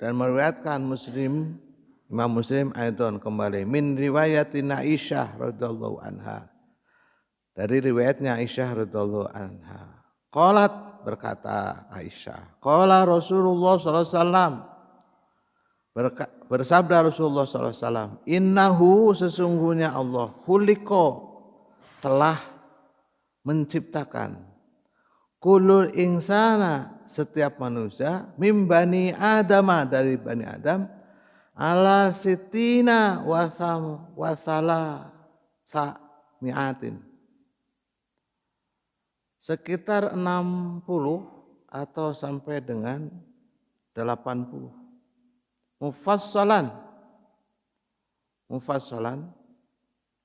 Dan meriwayatkan Muslim, Imam Muslim Aidon kembali min riwayatin Aisyah radhiyallahu anha. Dari riwayatnya Aisyah radhiyallahu anha. Qalat berkata Aisyah, qala Rasulullah sallallahu alaihi wasallam, bersabda Rasulullah sallallahu alaihi wasallam, innahu sesungguhnya Allah khuliqa telah menciptakan kulul insana setiap manusia mim bani adama dari bani Adam ala sitina wasala sa mi'atin sekitar 60 atau sampai dengan 80 mufassalan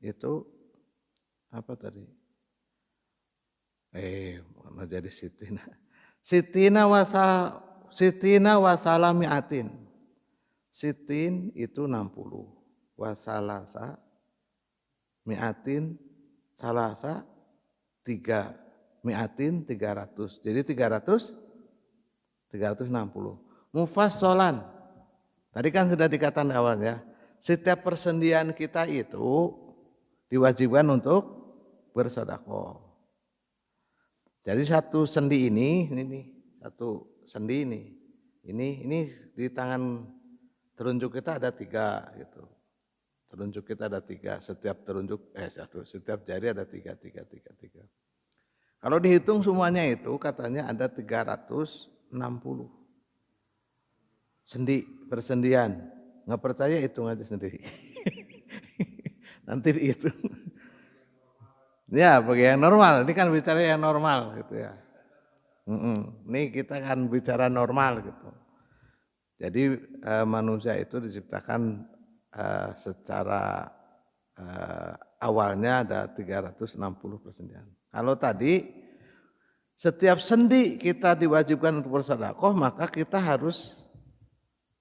itu apa tadi? Mana jadi sitina wasala mi'atin. Sitin itu 60, wasalasa mi'atin salasa 3 mi'atin 300. Jadi 360. Mufassalan. Tadi kan sudah dikatakan awal ya. Setiap persendian kita itu diwajibkan untuk bersedekah. Jadi satu sendi ini satu sendi ini di tangan telunjuk kita ada 3 gitu. Telunjuk kita ada 3, setiap telunjuk setiap jari ada 3. Kalau dihitung semuanya itu katanya ada 360 sendi persendian. Nggak percaya hitung aja sendiri. Nanti dihitung. Ya, bagi yang normal. Ini kan bicara yang normal gitu ya. Ini kita kan bicara normal gitu. Jadi manusia itu diciptakan secara awalnya ada 360 persendian. Kalau tadi setiap sendi kita diwajibkan untuk bersedekah, maka kita harus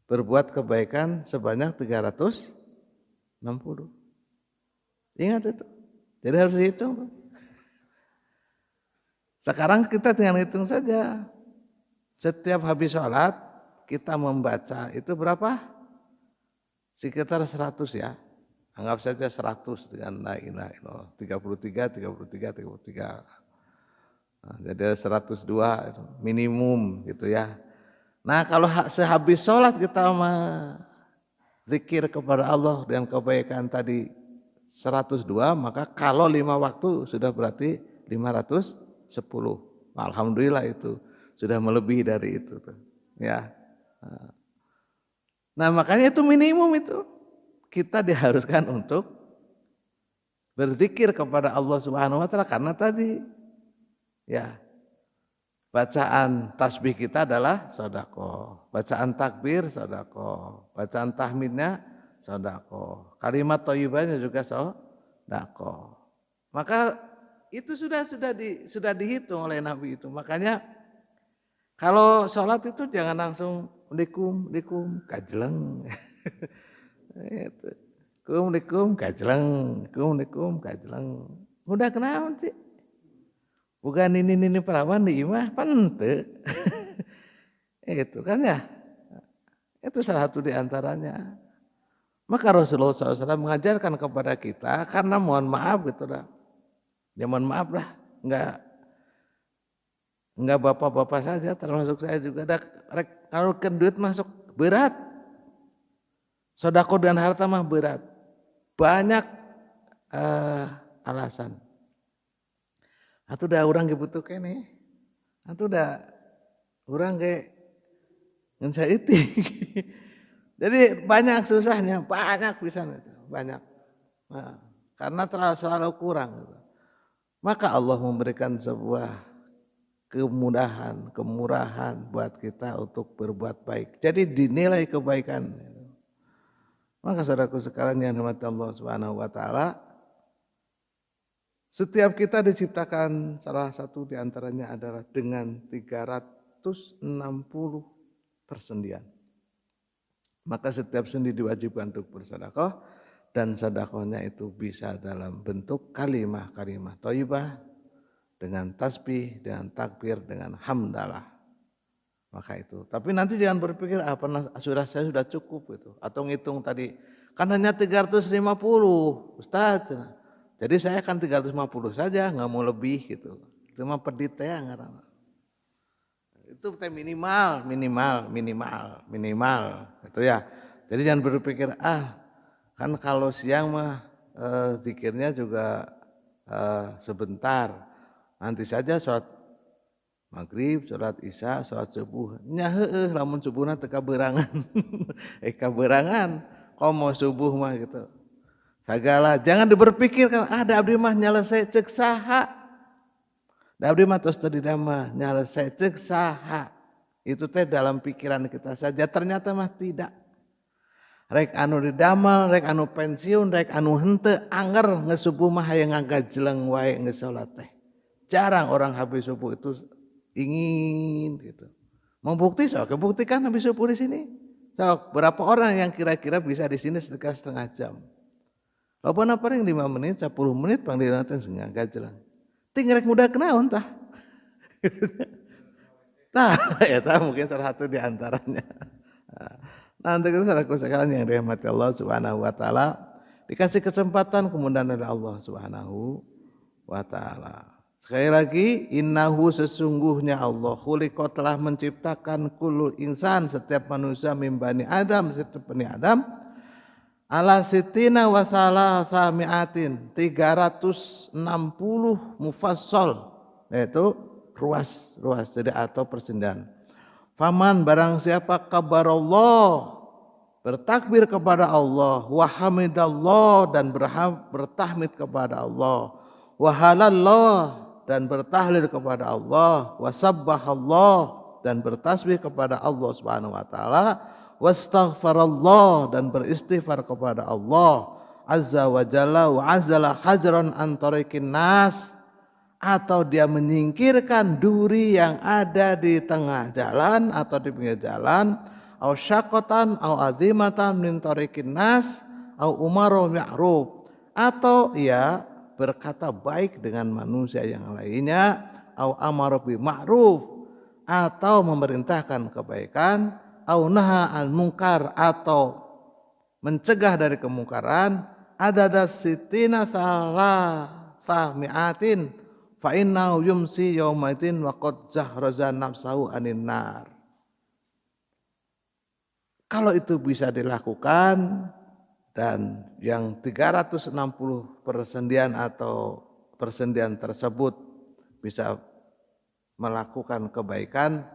berbuat kebaikan sebanyak 360. Ingat itu. Jadi harus dihitung. Sekarang kita tinggal hitung saja. Setiap habis sholat kita membaca itu berapa? Sekitar 100 ya. Anggap saja 100 dengan la ilaha illallah. 33. Nah, jadi 102 itu minimum gitu ya. Nah kalau sehabis sholat kita zikir kepada Allah dengan kebaikan tadi 102, maka kalau 5 waktu sudah berarti 510. Alhamdulillah itu sudah melebihi dari itu tuh. Ya. Nah makanya itu minimum itu. Kita diharuskan untuk berzikir kepada Allah Subhanahu wa taala karena tadi ya bacaan tasbih kita adalah sedekah, bacaan takbir sedekah, bacaan tahmidnya sedekah, kalimat thayyibahnya juga sedekah. Maka itu sudah dihitung oleh Nabi itu. Makanya kalau sholat itu jangan langsung dikum kajleng. Kum kajleng. Udah kenapa sih? Bukan ini perawan di imah pente. Itu kan ya. Itu salah satu di antaranya. Maka Rasulullah SAW mengajarkan kepada kita karena mohon maaf gitu dah. Ya mohon maaf lah, enggak bapak-bapak saja termasuk saya juga kalau duit masuk berat. Sedekah dan harta mah berat. Banyak alasan. Atuh dah orang dibutuhkan nih. Atuh dah orang kayak ngan saeutik. Jadi banyak susahnya, banyak pisan itu, banyak. Nah, karena terlalu kurang. Maka Allah memberikan sebuah kemudahan, kemurahan buat kita untuk berbuat baik. Jadi dinilai kebaikan. Maka saudaraku sekalian yang dirahmati Allah Subhanahu wa taala, setiap kita diciptakan salah satu di antaranya adalah dengan 360 persendian. Maka setiap sendi diwajibkan untuk bersedekah dan sedekahnya itu bisa dalam bentuk kalimat thayyibah dengan tasbih, dengan takbir, dengan hamdalah. Maka itu. Tapi nanti jangan berpikir sudah saya sudah cukup itu. Atau ngitung tadi kan hanya 350 Ustaz. Jadi saya akan 350 saja, nggak mau lebih gitu. Cuma pedit ya ngarana. Itu minimal gitu ya. Jadi jangan berpikir kan kalau siang mah zikirnya juga sebentar. Nanti saja sholat maghrib, sholat isya, sholat subuh. Nya heueuh lamun subuhna teu kaberangan. Kaberangan komo subuh mah gitu. Sagala jangan diberpikirkan da abdi mah nyalese ceuk saha. Da abdi mah tos teu didamah nyalese ceuk saha. Itu teh dalam pikiran kita saja, ternyata mah tidak. Rek anu didamel, rek anu pensiun, rek anu henteu anger ngesubuh mah hayang ngagajleng wae geus salat teh. Jarang orang habis subuh itu ingin gitu. Mau bukti sok, buktikan habis subuh di sini. Sok, berapa orang yang kira-kira bisa di sini sekitar setengah jam? Loba paling 5 menit, 10 menit pangdina teh sengaja gajlang. Ting rek muda kenaon tah? Tah, eta mungkin salah satu di antaranya. Nah, untuk itu saudaraku sekalian yang dirahmati Allah Subhanahu wa taala, dikasih kesempatan kemudian oleh Allah Subhanahu wa taala. Sekali lagi, innahu sesungguhnya Allah khuliqa telah menciptakan kullu insan setiap manusia min bani Adam setiap bani Adam ala sitina wa salasa mi'atin 360 mufassal yaitu ruas jadi atau persendian. Faman barang siapa kabarallah bertakbir kepada Allah wa hamidallah dan bertahmid kepada Allah wa halallah dan bertahlil kepada Allah, wasabbahallah dan bertasbih kepada Allah Subhanahu wa taala, wastaghfarallah dan beristighfar kepada Allah azza wa jalla wa azala hajran an tariqin nas, atau dia menyingkirkan duri yang ada di tengah jalan atau di pinggir jalan, au syaqatan au azimatan min tariqin nas au umaru ma'ruf, atau ia berkata baik dengan manusia yang lainnya, au amara bi ma'ruf atau memerintahkan kebaikan, au naha al munkar atau mencegah dari kemungkaran, adadas sitina salah mi'atin fa innahu yumsi yaumatin wa qad zahraza nafsahu anin nar. Kalau itu bisa dilakukan dan yang 360 persendian atau persendian tersebut bisa melakukan kebaikan,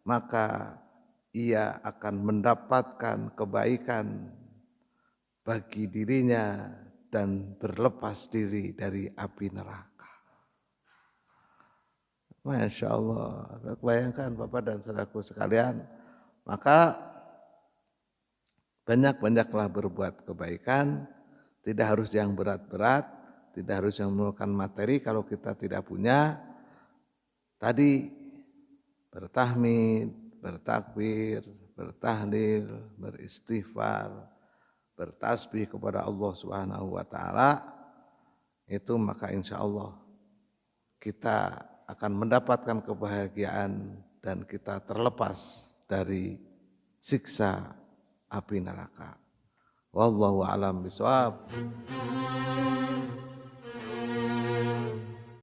maka ia akan mendapatkan kebaikan bagi dirinya dan berlepas diri dari api neraka. Masya Allah, bayangkan Bapak dan saudaraku sekalian, maka banyak-banyaklah berbuat kebaikan, tidak harus yang berat-berat, tidak harus yang memerlukan materi kalau kita tidak punya. Tadi bertahmid, bertakbir, bertahlil, beristighfar, bertasbih kepada Allah Subhanahu wa taala, itu maka insya Allah kita akan mendapatkan kebahagiaan dan kita terlepas dari siksa api neraka. Wallahu a'lam bishawab.